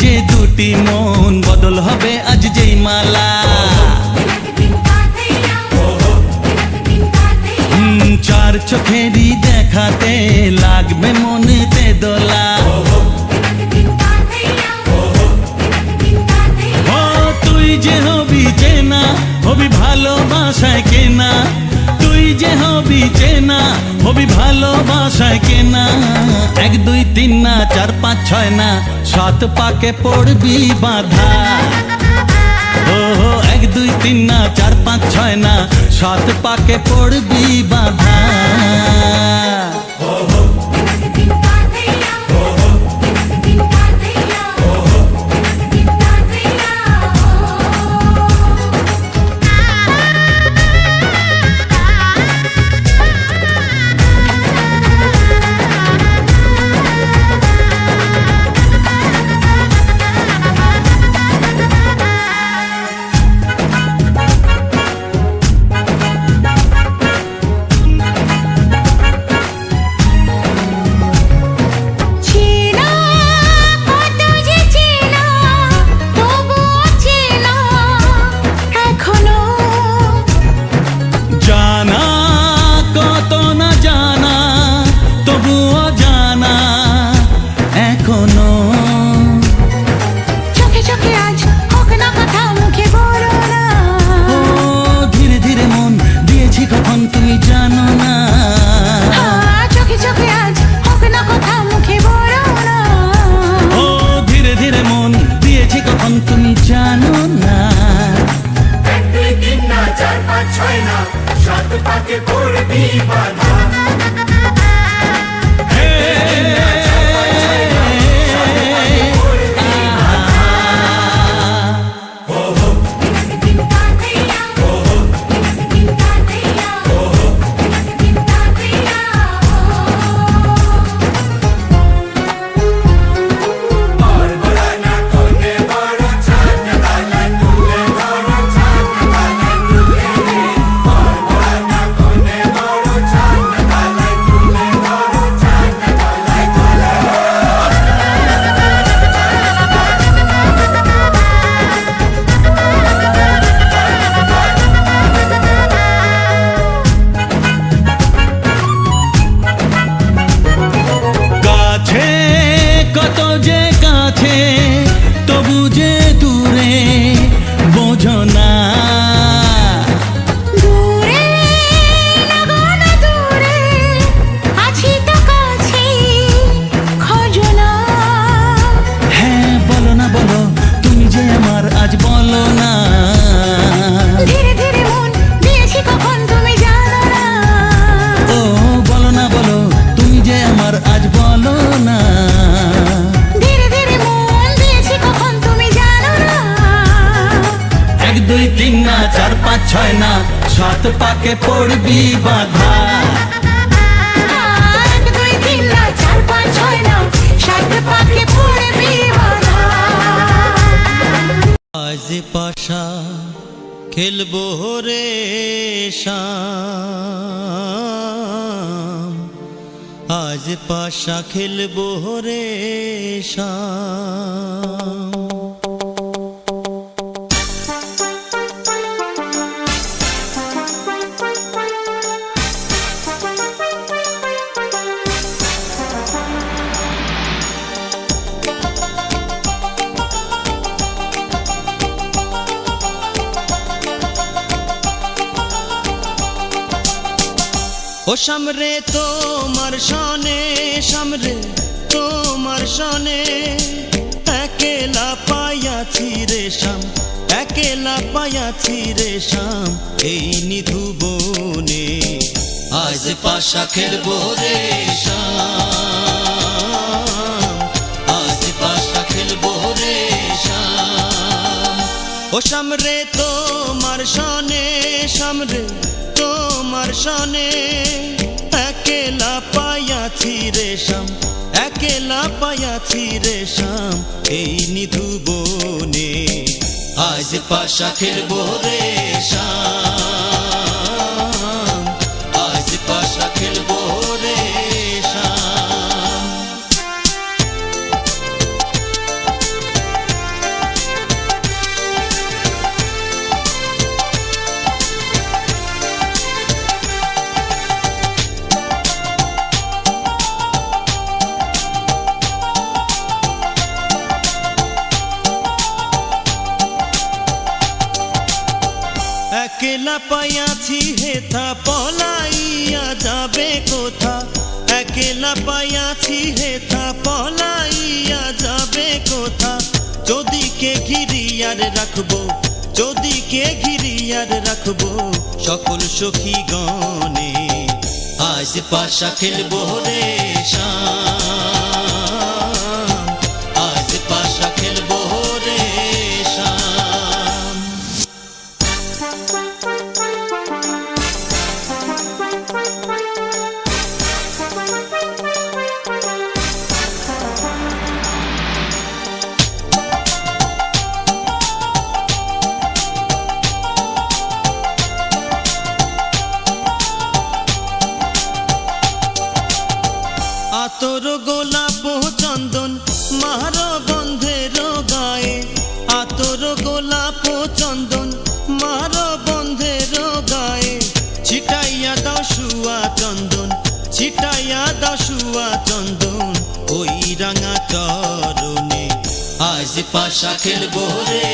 যে দুটি মন বদল হবে আজ যেই মালা চার চোখেরই দেখাতে লাগবে মনেতে দোলা ও তুই যে হবি চেনা হবি ভালোবাসায় কেনা তুই যে হবি চেনা হবি ভালোবাসায় কেনা 1 2 3 না 4 5 6 না 7 পাকে পড়বি বাঁধা ও 1 2 3 না 4 5 6 না 7 পাকে পড়বি বাঁধা তুমি জানো না 1 2 3 না 4 5 6 না 7 পাকে পড়বি বাঁধা তবু যে দূরে বোঝো না দূরে লাগানো দূরে আছি তো কাছে খোঁজো না হ্যাঁ বলো না বলো তুমি যে আমার আজ বলো না ধীরে ধীরে মন দিয়েছি কখন তুমি জানো না ও বলো না বলো তুমি যে আমার আজ বলো না 1 2 3 না 4 5 6 না 7 পাকে পড়বি বাঁধা 1 2 3 না 4 5 6 না 7 পাকে পড়বি বাঁধা আজ পাশা খেলবো রে শাম আজ পাশা খেলবো রে শাম ও সামরে তোমার সনে সামরে তোমার সনে একলা পাইয়াছি রে শাম একলা পাইয়াছি রে শাম এই নিধু বনে আজ পাশা খেলবো রে শাম আজ পাশা খেলবো রে শাম ও সামরে তোমার সনে, সামরে তোমার সনে একেলা পাইয়াছি রে শাম, একেলা পাইয়াছি রে শাম এই নিধু বনে। আজ পাশা খেলবো রে শাম, আজ পাশা খেলবো রে শাম। একেলা পাইয়াছি হেথা পলাইয়া যাবে কোথা, একেলা পাইয়াছি হেথা পলাইয়া যাবে কোথা। যদিকে ঘিরিয়ার রাখবো, যদিকে ঘিরিয়ার রাখবো সকল সখী গণে। আজ পাশা খেলবো রে শাম, আজ পাশা খেলবো রে শাম। আতর গোলাপ চন্দন মার বন্ধের গায়ে, আতর গোলাপ চন্দন মার বন্ধের গায়ে। ছিটাইয়া দাও শুয়া চন্দন, ছিটাইয়া দাও শুয়া চন্দন ওই রাঙা চরণে। আজ পাশা খেলবো রে